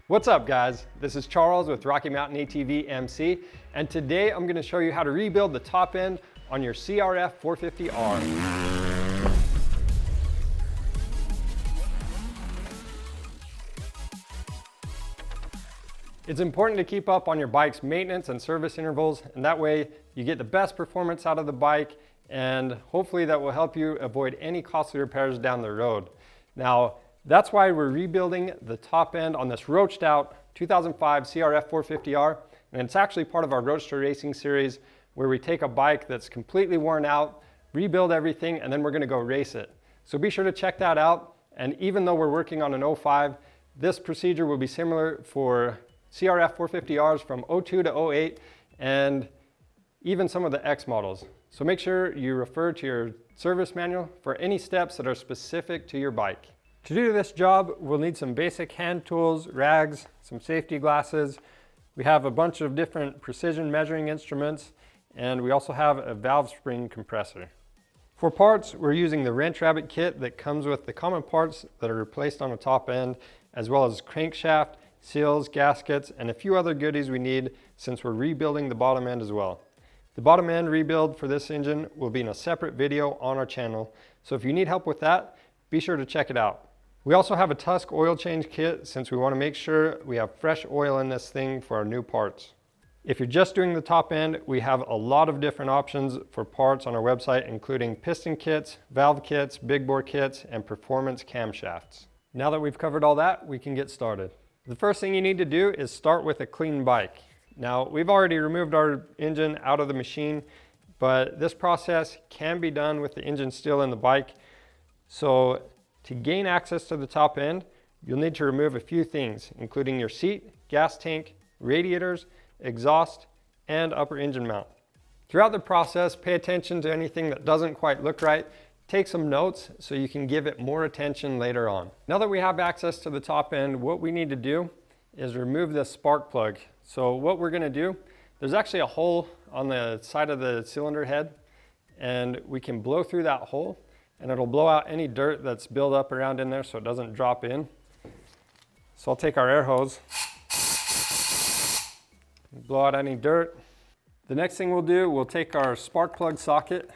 What's up guys? This is Charles with Rocky Mountain ATV MC, and today I'm going to show you how to rebuild the top end on your CRF450R. It's important to keep up on your bike's maintenance and service intervals, and that way you get the best performance out of the bike, and hopefully that will help you avoid any costly repairs down the road. Now, that's why we're rebuilding the top end on this roached out 2005 CRF450R, and it's actually part of our Roadster Racing series where we take a bike that's completely worn out, rebuild everything, and then we're gonna go race it. So be sure to check that out, and even though we're working on an 05, this procedure will be similar for CRF450Rs from 02 to 08, and even some of the X models. So make sure you refer to your service manual for any steps that are specific to your bike. To do this job, we'll need some basic hand tools, rags, some safety glasses. We have a bunch of different precision measuring instruments, and we also have a valve spring compressor. For parts, we're using the Wrench Rabbit kit that comes with the common parts that are replaced on the top end, as well as crankshaft, seals, gaskets, and a few other goodies we need since we're rebuilding the bottom end as well. The bottom end rebuild for this engine will be in a separate video on our channel, so if you need help with that, be sure to check it out. We also have a Tusk oil change kit since we want to make sure we have fresh oil in this thing for our new parts. If you're just doing the top end, we have a lot of different options for parts on our website, including piston kits, valve kits, big bore kits, and performance camshafts. Now that we've covered all that, we can get started. The first thing you need to do is start with a clean bike. Now, we've already removed our engine out of the machine, but this process can be done with the engine still in the bike. So to gain access to the top end, you'll need to remove a few things, including your seat, gas tank, radiators, exhaust, and upper engine mount. Throughout the process, pay attention to anything that doesn't quite look right. Take some notes so you can give it more attention later on. Now that we have access to the top end, what we need to do is remove this spark plug. So what we're gonna do, there's actually a hole on the side of the cylinder head, and we can blow through that hole and it'll blow out any dirt that's built up around in there so it doesn't drop in. So I'll take our air hose, blow out any dirt. The next thing we'll do, we'll take our spark plug socket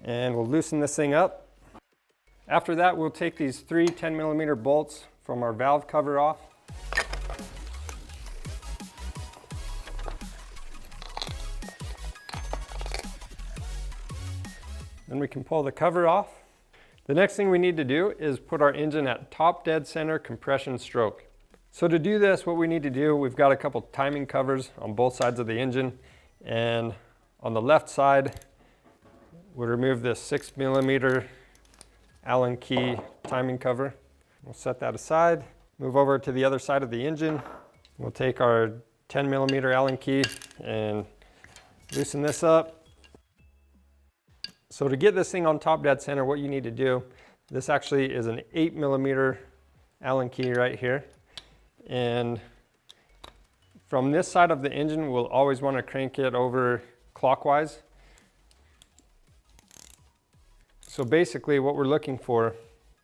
and we'll loosen this thing up. After that, we'll take these three 10mm bolts from our valve cover off. Then we can pull the cover off. The next thing we need to do is put our engine at top dead center compression stroke. So to do this, what we need to do, we've got a couple timing covers on both sides of the engine, and on the left side, we'll remove this 6mm Allen key timing cover. We'll set that aside, move over to the other side of the engine. We'll take our 10mm Allen key and loosen this up. So to get this thing on top dead center, what you need to do, this actually is an 8mm Allen key right here. And from this side of the engine, we'll always want to crank it over clockwise. So basically what we're looking for,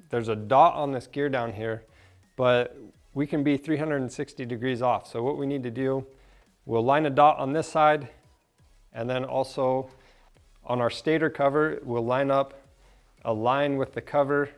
there's a dot on this gear down here, but we can be 360 degrees off. So what we need to do, we'll line a dot on this side, and then also on our stator cover, we'll line up a line with the cover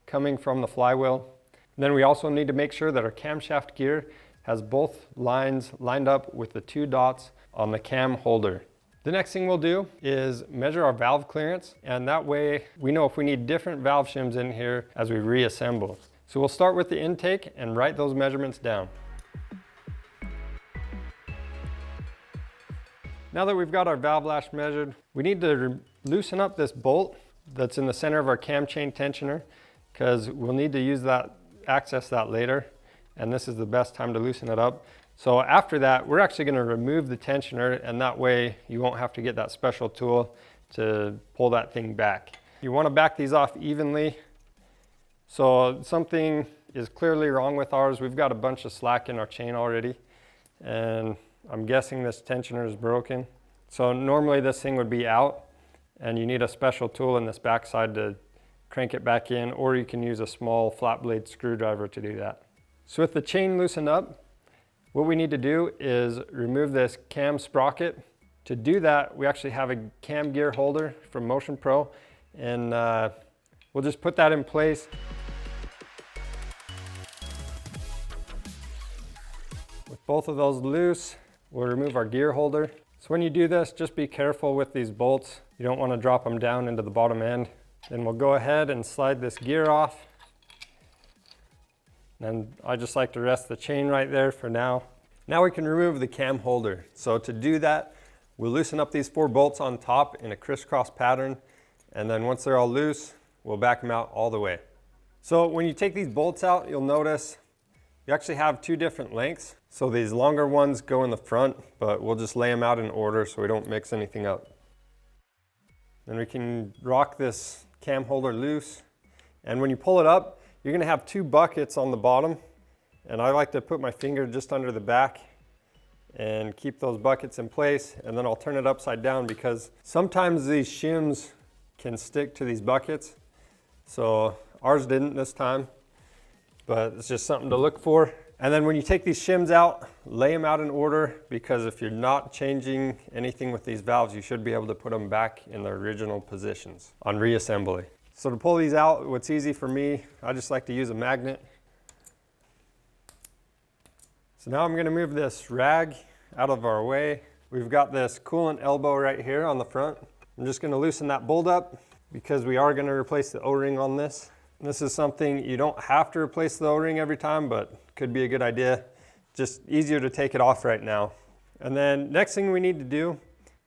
coming from the flywheel. And then we also need to make sure that our camshaft gear has both lines lined up with the two dots on the cam holder. The next thing we'll do is measure our valve clearance, and that way we know if we need different valve shims in here as we reassemble. So we'll start with the intake and write those measurements down. Now that we've got our valve lash measured, we need to loosen up this bolt that's in the center of our cam chain tensioner, because we'll need to use that, access that later, and this is the best time to loosen it up. So after that, we're actually going to remove the tensioner, and that way you won't have to get that special tool to pull that thing back. You want to back these off evenly. So something is clearly wrong with ours. We've got a bunch of slack in our chain already, and I'm guessing this tensioner is broken. So normally this thing would be out, and you need a special tool in this backside to crank it back in, or you can use a small flat blade screwdriver to do that. So with the chain loosened up, what we need to do is remove this cam sprocket. To do that, we actually have a cam gear holder from Motion Pro, and we'll just put that in place. With both of those loose, we'll remove our gear holder. So when you do this, just be careful with these bolts. You don't want to drop them down into the bottom end. Then we'll go ahead and slide this gear off. And I just like to rest the chain right there for now. Now we can remove the cam holder. So to do that, we'll loosen up these 4 bolts on top in a crisscross pattern. And then once they're all loose, we'll back them out all the way. So when you take these bolts out, you'll notice you actually have 2 different lengths. So these longer ones go in the front, but we'll just lay them out in order so we don't mix anything up. Then we can rock this cam holder loose. And when you pull it up, you're gonna have 2 buckets on the bottom. And I like to put my finger just under the back and keep those buckets in place. And then I'll turn it upside down because sometimes these shims can stick to these buckets. So ours didn't this time, but it's just something to look for. And then when you take these shims out, lay them out in order, because if you're not changing anything with these valves, you should be able to put them back in their original positions on reassembly. So to pull these out, what's easy for me, I just like to use a magnet. So now I'm going to move this rag out of our way. We've got this coolant elbow right here on the front. I'm just going to loosen that bolt up because we are going to replace the O-ring on this. This is something you don't have to replace the O-ring every time, but could be a good idea. Just easier to take it off right now. And then next thing we need to do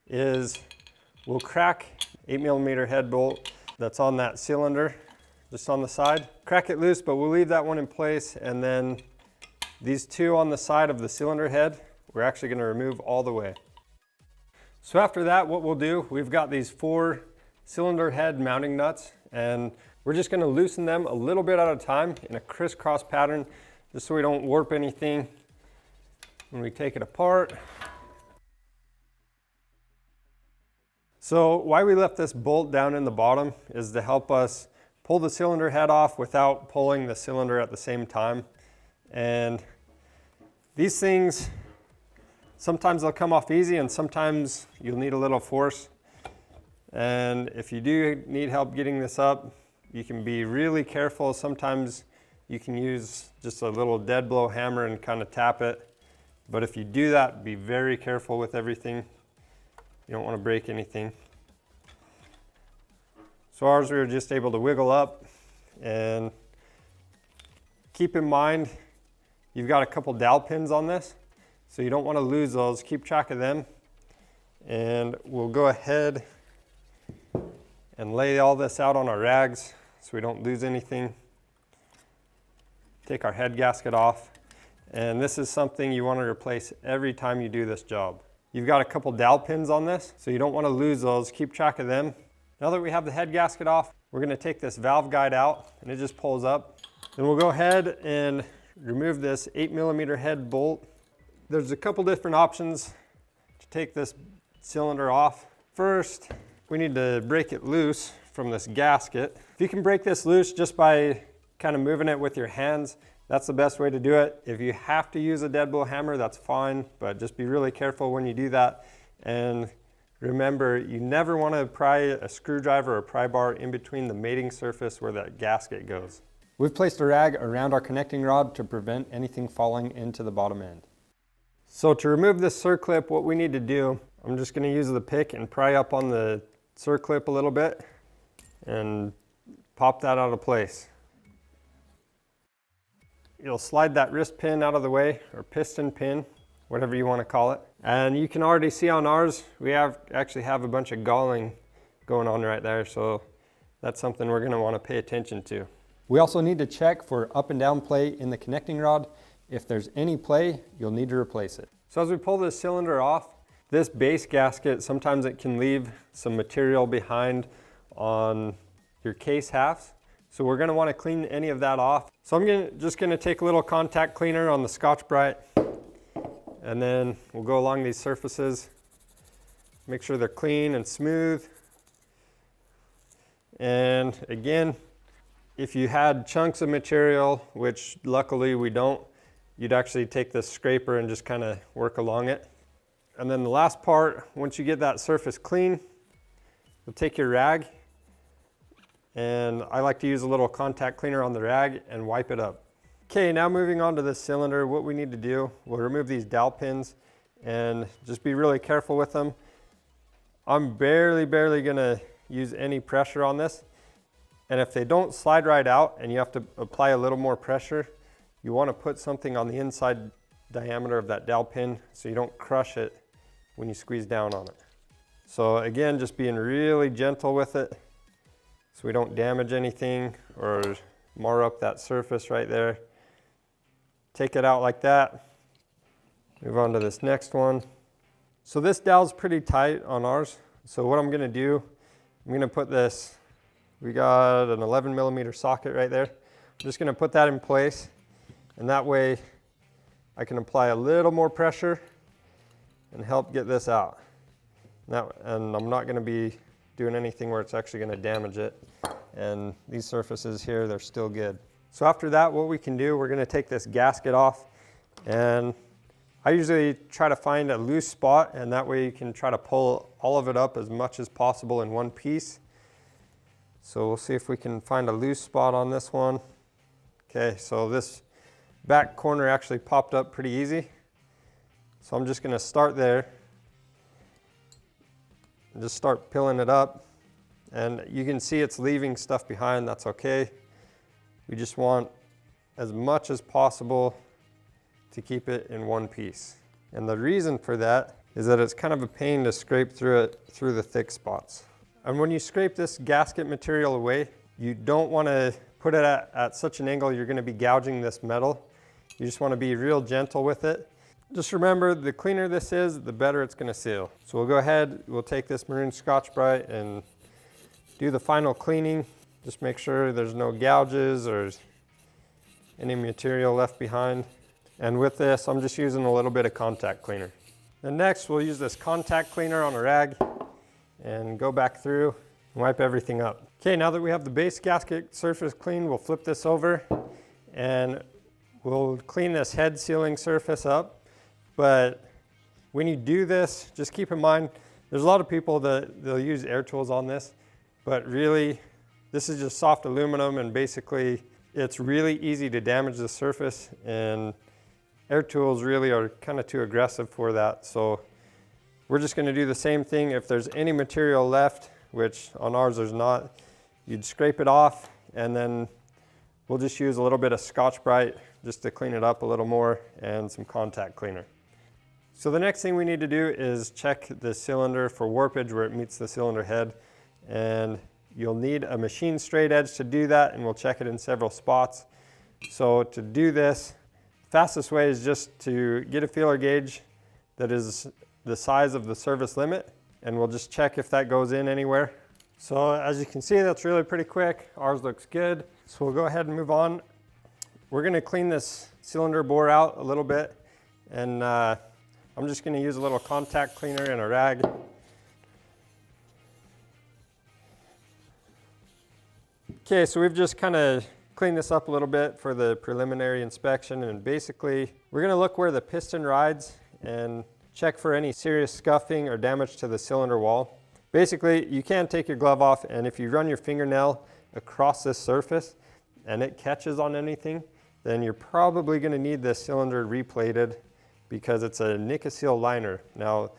is we'll crack 8mm head bolt that's on that cylinder, just on the side. Crack it loose, but we'll leave that one in place. And then these 2 on the side of the cylinder head, we're actually going to remove all the way. So after that, what we'll do, we've got these 4 cylinder head mounting nuts, and we're just going to loosen them a little bit at a time in a crisscross pattern, just so we don't warp anything when we take it apart. So why we left this bolt down in the bottom is to help us pull the cylinder head off without pulling the cylinder at the same time. And these things, sometimes they'll come off easy and sometimes you'll need a little force. And if you do need help getting this up, you can be really careful. Sometimes you can use just a little dead blow hammer and kind of tap it. But if you do that, be very careful with everything. You don't want to break anything. So ours, we were just able to wiggle up, and keep in mind, you've got a couple dowel pins on this, so you don't want to lose those. Keep track of them. And we'll go ahead and lay all this out on our rags so we don't lose anything. Take our head gasket off. And this is something you want to replace every time you do this job. You've got a couple dowel pins on this, so you don't want to lose those. Keep track of them. Now that we have the head gasket off, we're going to take this valve guide out, and it just pulls up. Then we'll go ahead and remove this 8mm head bolt. There's a couple different options to take this cylinder off. First, we need to break it loose from this gasket. If you can break this loose just by kind of moving it with your hands, that's the best way to do it. If you have to use a dead blow hammer, that's fine, but just be really careful when you do that. And remember, you never want to pry a screwdriver or pry bar in between the mating surface where that gasket goes. We've placed a rag around our connecting rod to prevent anything falling into the bottom end. So to remove this circlip, what we need to do, I'm just going to use the pick and pry up on the circlip a little bit and pop that out of place. You'll slide that wrist pin out of the way, or piston pin, whatever you want to call it. And you can already see on ours, we actually have a bunch of galling going on right there, so that's something we're going to want to pay attention to. We also need to check for up and down play in the connecting rod. If there's any play, you'll need to replace it. So as we pull this cylinder off, this base gasket, sometimes it can leave some material behind on your case halves. So we're going to want to clean any of that off. So I'm just going to take a little contact cleaner on the Scotch-Brite, and then we'll go along these surfaces, make sure they're clean and smooth. And again, if you had chunks of material, which luckily we don't, you'd actually take this scraper and just kind of work along it. And then the last part, once you get that surface clean, you'll take your rag, and I like to use a little contact cleaner on the rag and wipe it up. Okay, now moving on to this cylinder, what we need to do, we'll remove these dowel pins and just be really careful with them. I'm barely gonna use any pressure on this. And if they don't slide right out and you have to apply a little more pressure, you wanna put something on the inside diameter of that dowel pin so you don't crush it when you squeeze down on it. So again, just being really gentle with it so we don't damage anything or mar up that surface right there. Take it out like that. Move on to this next one. So this dowel's pretty tight on ours. So what I'm gonna do, I'm gonna put this, we got an 11mm socket right there. I'm just gonna put that in place, and that way I can apply a little more pressure and help get this out. And I'm not gonna be doing anything where it's actually gonna damage it. And these surfaces here, they're still good. So after that, what we can do, we're gonna take this gasket off, and I usually try to find a loose spot, and that way you can try to pull all of it up as much as possible in one piece. So we'll see if we can find a loose spot on this one. Okay, so this back corner actually popped up pretty easy. So I'm just gonna start there and just start peeling it up. And you can see it's leaving stuff behind, that's okay. We just want as much as possible to keep it in one piece. And the reason for that is that it's kind of a pain to scrape through it, through the thick spots. And when you scrape this gasket material away, you don't want to put it at such an angle you're going to be gouging this metal. You just want to be real gentle with it. Just remember, the cleaner this is, the better it's going to seal. So we'll go ahead, we'll take this maroon Scotch-Brite and do the final cleaning. Just make sure there's no gouges or any material left behind. And with this, I'm just using a little bit of contact cleaner. And next, we'll use this contact cleaner on a rag and go back through and wipe everything up. Okay, now that we have the base gasket surface clean, we'll flip this over and we'll clean this head sealing surface up. But when you do this, just keep in mind, there's a lot of people that they'll use air tools on this, but really, this is just soft aluminum, and basically it's really easy to damage the surface, and air tools really are kind of too aggressive for that. So we're just going to do the same thing. If there's any material left, which on ours there's not, you'd scrape it off, and then we'll just use a little bit of Scotch-Brite just to clean it up a little more, and some contact cleaner. So the next thing we need to do is check the cylinder for warpage where it meets the cylinder head, and you'll need a machine straight edge to do that, and we'll check it in several spots. So to do this, fastest way is just to get a feeler gauge that is the size of the service limit, and we'll just check if that goes in anywhere. So as you can see, that's really pretty quick. Ours looks good. So we'll go ahead and move on. We're gonna clean this cylinder bore out a little bit, and I'm just gonna use a little contact cleaner and a rag. Okay, so we've just kind of cleaned this up a little bit for the preliminary inspection, and basically we're going to look where the piston rides and check for any serious scuffing or damage to the cylinder wall. Basically, you can take your glove off, and if you run your fingernail across this surface and it catches on anything, then you're probably going to need this cylinder replated because it's a Nicosil liner. Now,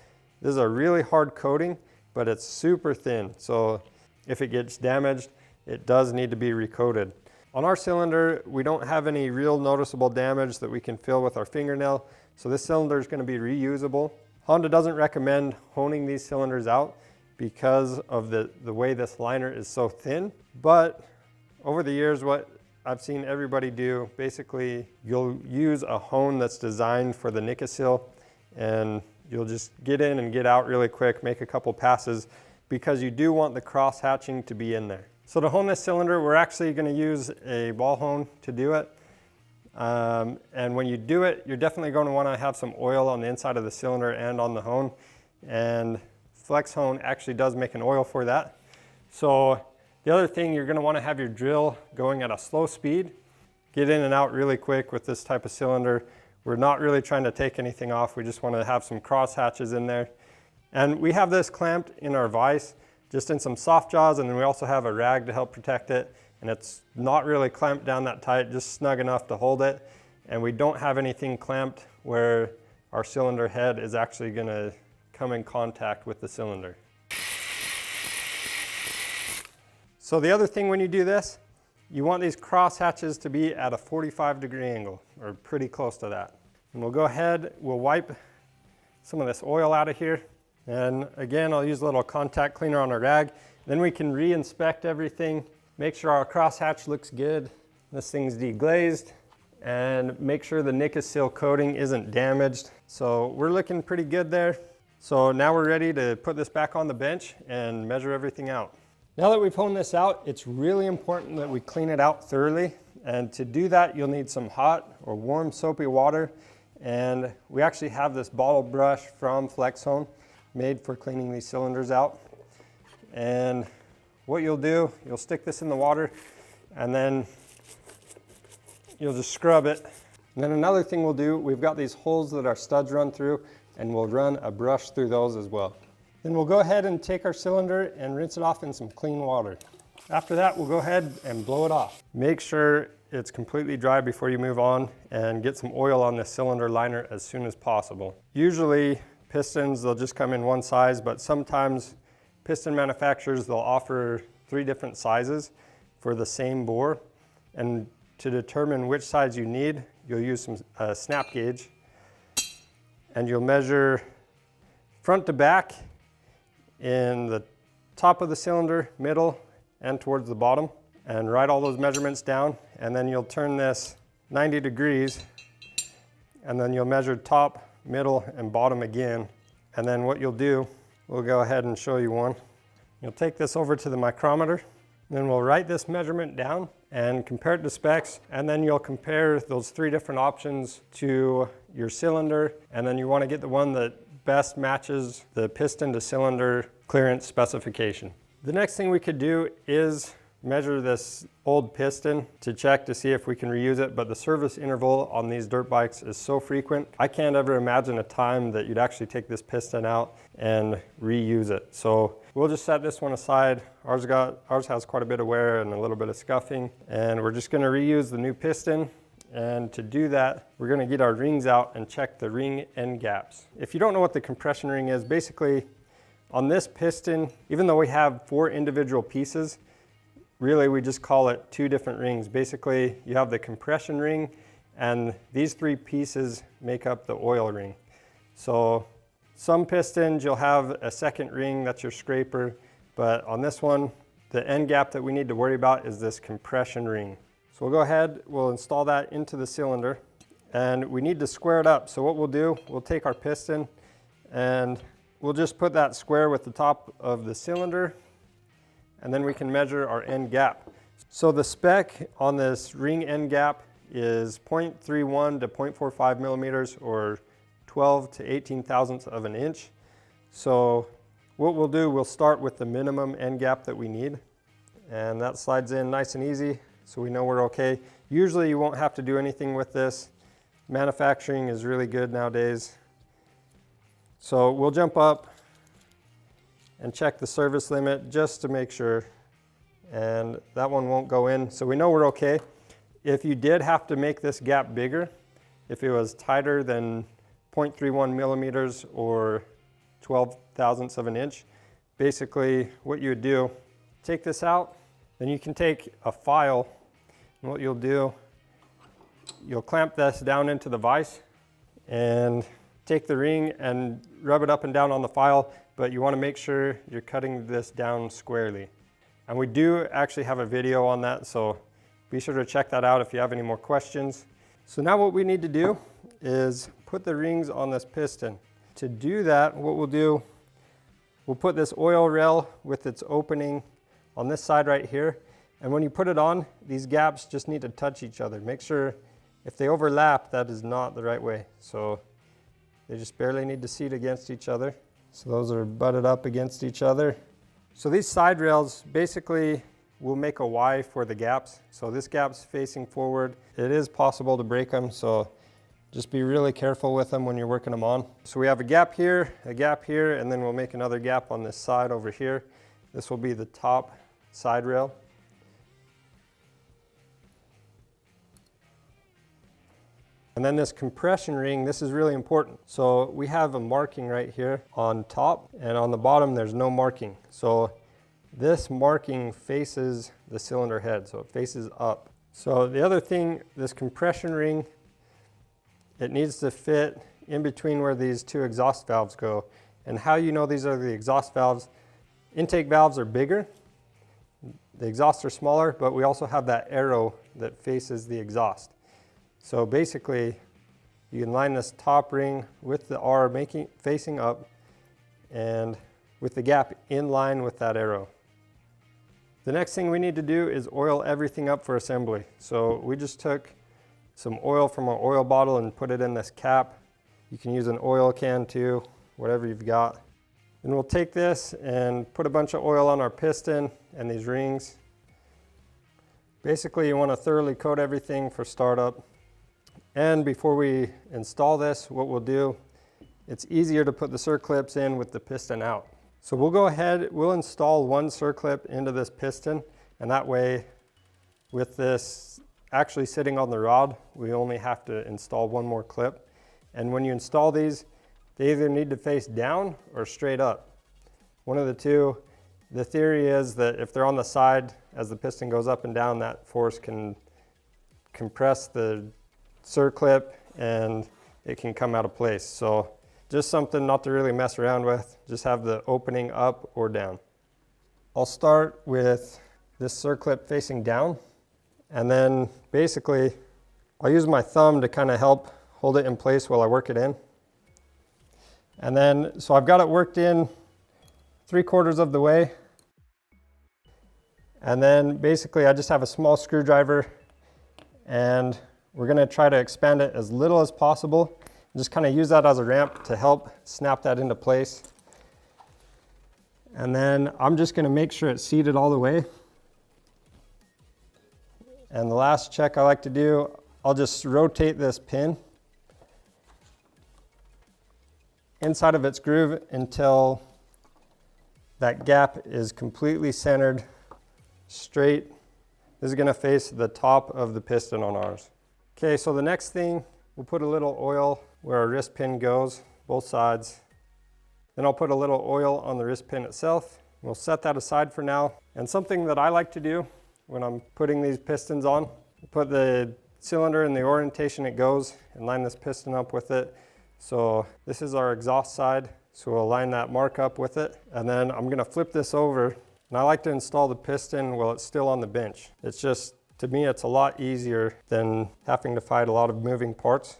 this is a really hard coating, but it's super thin, so if it gets damaged, it does need to be recoated. On our cylinder, we don't have any real noticeable damage that we can fill with our fingernail, so this cylinder is going to be reusable. Honda doesn't recommend honing these cylinders out because of the way this liner is so thin, but over the years, what I've seen everybody do, basically you'll use a hone that's designed for the Nicosil, and you'll just get in and get out really quick, make a couple passes, because you do want the cross hatching to be in there. So to hone this cylinder, we're actually going to use a ball hone to do it. And when you do it, you're definitely going to want to have some oil on the inside of the cylinder and on the hone. And Flex Hone actually does make an oil for that. So the other thing, you're going to want to have your drill going at a slow speed. Get in and out really quick with this type of cylinder. We're not really trying to take anything off. We just want to have some cross hatches in there. And we have this clamped in our vise, just in some soft jaws, and then we also have a rag to help protect it. And it's not really clamped down that tight, just snug enough to hold it. And we don't have anything clamped where our cylinder head is actually going to come in contact with the cylinder. So the other thing when you do this, you want these cross hatches to be at a 45-degree angle, or pretty close to that. And we'll go ahead, we'll wipe some of this oil out of here. And again, I'll use a little contact cleaner on a rag. Then we can re-inspect everything, make sure our crosshatch looks good, this thing's deglazed, and make sure the Nicosil coating isn't damaged. So we're looking pretty good there. So now we're ready to put this back on the bench and measure everything out. Now that we've honed this out, it's really important that we clean it out thoroughly. And to do that, you'll need some hot or warm soapy water. And we actually have this bottle brush from Flex Home made for cleaning these cylinders out. And what you'll do, you'll stick this in the water and then you'll just scrub it. And then another thing we'll do, we've got these holes that our studs run through, and we'll run a brush through those as well. Then we'll go ahead and take our cylinder and rinse it off in some clean water. After that, we'll go ahead and blow it off. Make sure it's completely dry before you move on, and get some oil on the cylinder liner as soon as possible. Usually pistons, they'll just come in one size, but sometimes piston manufacturers, they'll offer 3 different sizes for the same bore. And to determine which size you need, you'll use some snap gauge, and you'll measure front to back in the top of the cylinder, middle, and towards the bottom, and write all those measurements down. And then you'll turn this 90 degrees, and then you'll measure top, middle, and bottom again. And then what you'll do, we'll go ahead and show you one. You'll take this over to the micrometer, then we'll write this measurement down and compare it to specs, and then you'll compare those 3 different options to your cylinder, and then you want to get the one that best matches the piston to cylinder clearance specification. The next thing we could do is measure this old piston to check to see if we can reuse it, but the service interval on these dirt bikes is so frequent, I can't ever imagine a time that you'd actually take this piston out and reuse it. So we'll just set this one aside. Ours has quite a bit of wear and a little bit of scuffing, and we're just going to reuse the new piston. And to do that, we're going to get our rings out and check the ring end gaps. If you don't know what the compression ring is, basically on this piston, even though we have 4 individual pieces, really we just call it 2 different rings. Basically, you have the compression ring, and these 3 pieces make up the oil ring. So some pistons, you'll have a second ring, that's your scraper, but on this one, the end gap that we need to worry about is this compression ring. So we'll go ahead, we'll install that into the cylinder, and we need to square it up. So what we'll do, we'll take our piston and we'll just put that square with the top of the cylinder, and then we can measure our end gap. So the spec on this ring end gap is 0.31 to 0.45 millimeters, or 12 to 18 thousandths of an inch. So what we'll do, we'll start with the minimum end gap that we need, and that slides in nice and easy, so we know we're okay. Usually you won't have to do anything with this. Manufacturing is really good nowadays. So we'll jump up and check the service limit just to make sure, and that one won't go in, so we know we're okay. If you did have to make this gap bigger, if it was tighter than 0.31 millimeters or 12 thousandths of an inch, basically what you would do, take this out, then you can take a file, and what you'll do, you'll clamp this down into the vise and take the ring and rub it up and down on the file, but you want to make sure you're cutting this down squarely. And we do actually have a video on that, so be sure to check that out if you have any more questions. So now what we need to do is put the rings on this piston. To do that, what we'll do, we'll put this oil rail with its opening on this side right here, and when you put it on, these gaps just need to touch each other. Make sure if they overlap, that is not the right way. So they just barely need to seat against each other. So those are butted up against each other. So these side rails basically will make a Y for the gaps. So this gap's facing forward. It is possible to break them, so Just be really careful with them when you're working them on. So we have a gap here, and then we'll make another gap on this side over here. This will be the top side rail. And then this compression ring, this is really important. So we have a marking right here on top, and on the bottom there's no marking. So this marking faces the cylinder head, so it faces up. So the other thing, this compression ring, it needs to fit in between where these two exhaust valves go. And how you know these are the exhaust valves, intake valves are bigger, the exhausts are smaller, but we also have that arrow that faces the exhaust. So basically, you can line this top ring with the R facing up and with the gap in line with that arrow. The next thing we need to do is oil everything up for assembly. So we just took some oil from our oil bottle and put it in this cap. You can use an oil can too, whatever you've got. And we'll take this and put a bunch of oil on our piston and these rings. Basically, you want to thoroughly coat everything for startup. And before we install this, what we'll do, it's easier to put the circlips in with the piston out. So we'll go ahead, we'll install one circlip into this piston, and that way, with this actually sitting on the rod, we only have to install one more clip. And when you install these, they either need to face down or straight up. One of the two. The theory is that if they're on the side, as the piston goes up and down, that force can compress the circlip and it can come out of place. So just something not to really mess around with. Just have the opening up or down. I'll start with this circlip facing down, and then basically I'll use my thumb to kind of help hold it in place while I work it in. And then, so I've got it worked in 3/4 of the way. And then basically I just have a small screwdriver, and we're going to try to expand it as little as possible. Just kind of use that as a ramp to help snap that into place. And then I'm just going to make sure it's seated all the way. And the last check I like to do, I'll just rotate this pin inside of its groove until that gap is completely centered straight. This is going to face the top of the piston on ours. Okay, so the next thing, we'll put a little oil where our wrist pin goes, both sides. Then I'll put a little oil on the wrist pin itself. We'll set that aside for now. And something that I like to do when I'm putting these pistons on, put the cylinder in the orientation it goes and line this piston up with it. So this is our exhaust side, so we'll line that mark up with it. And then I'm gonna flip this over, and I like to install the piston while it's still on the bench. It's just, to me, it's a lot easier than having to fight a lot of moving parts.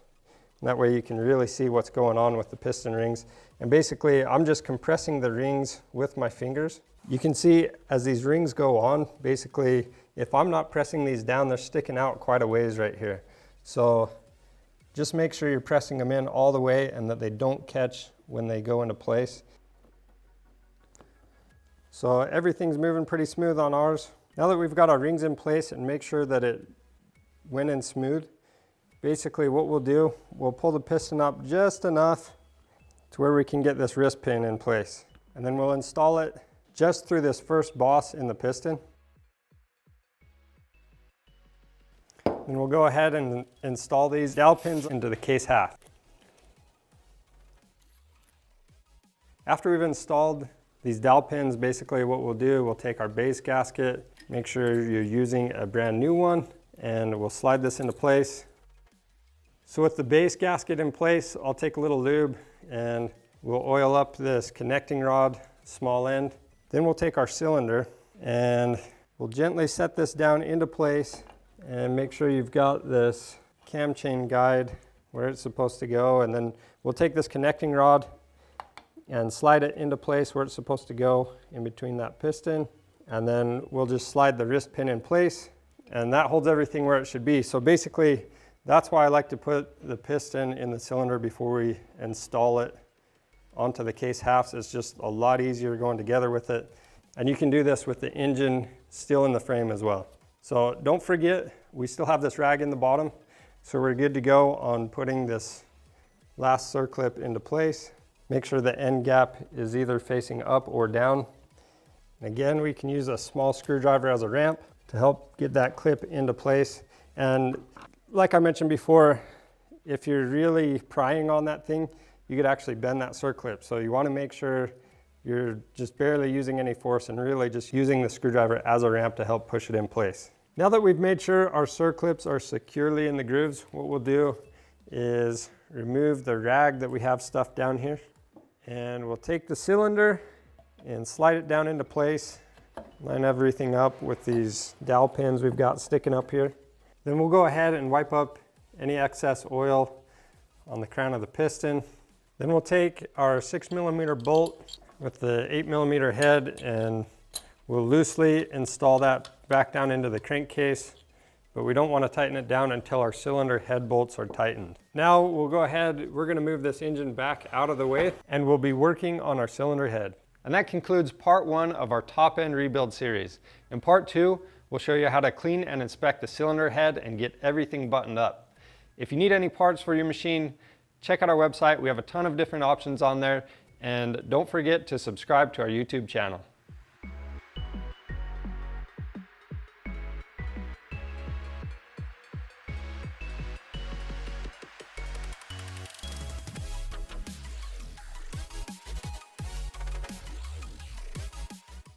And that way you can really see what's going on with the piston rings. And basically, I'm just compressing the rings with my fingers. You can see as these rings go on, basically, if I'm not pressing these down, they're sticking out quite a ways right here. So just make sure you're pressing them in all the way and that they don't catch when they go into place. So everything's moving pretty smooth on ours. Now that we've got our rings in place and make sure that it went in smooth, basically what we'll do, we'll pull the piston up just enough to where we can get this wrist pin in place. And then we'll install it just through this first boss in the piston. And we'll go ahead and install these dowel pins into the case half. After we've installed these dowel pins, basically what we'll do, we'll take our base gasket, make sure you're using a brand new one, and we'll slide this into place. So with the base gasket in place, I'll take a little lube and we'll oil up this connecting rod, small end. Then we'll take our cylinder and we'll gently set this down into place and make sure you've got this cam chain guide where it's supposed to go. And then we'll take this connecting rod and slide it into place where it's supposed to go in between that piston. And then we'll just slide the wrist pin in place, and that holds everything where it should be. So basically, that's why I like to put the piston in the cylinder before we install it onto the case halves. It's just a lot easier going together with it. And you can do this with the engine still in the frame as well. So don't forget, we still have this rag in the bottom. So we're good to go on putting this last circlip into place. Make sure the end gap is either facing up or down. And again, we can use a small screwdriver as a ramp to help get that clip into place. And like I mentioned before, if you're really prying on that thing, you could actually bend that circlip. So you want to make sure you're just barely using any force and really just using the screwdriver as a ramp to help push it in place. Now that we've made sure our circlips are securely in the grooves, what we'll do is remove the rag that we have stuffed down here. And we'll take the cylinder and slide it down into place. Line everything up with these dowel pins we've got sticking up here. Then we'll go ahead and wipe up any excess oil on the crown of the piston. Then we'll take our 6mm bolt with the 8mm head and we'll loosely install that back down into the crankcase, but we don't want to tighten it down until our cylinder head bolts are tightened. Now we'll go ahead, we're going to move this engine back out of the way and we'll be working on our cylinder head. And that concludes part 1 of our top end rebuild series. In part 2, we'll show you how to clean and inspect the cylinder head and get everything buttoned up. If you need any parts for your machine, check out our website. We have a ton of different options on there. And don't forget to subscribe to our YouTube channel.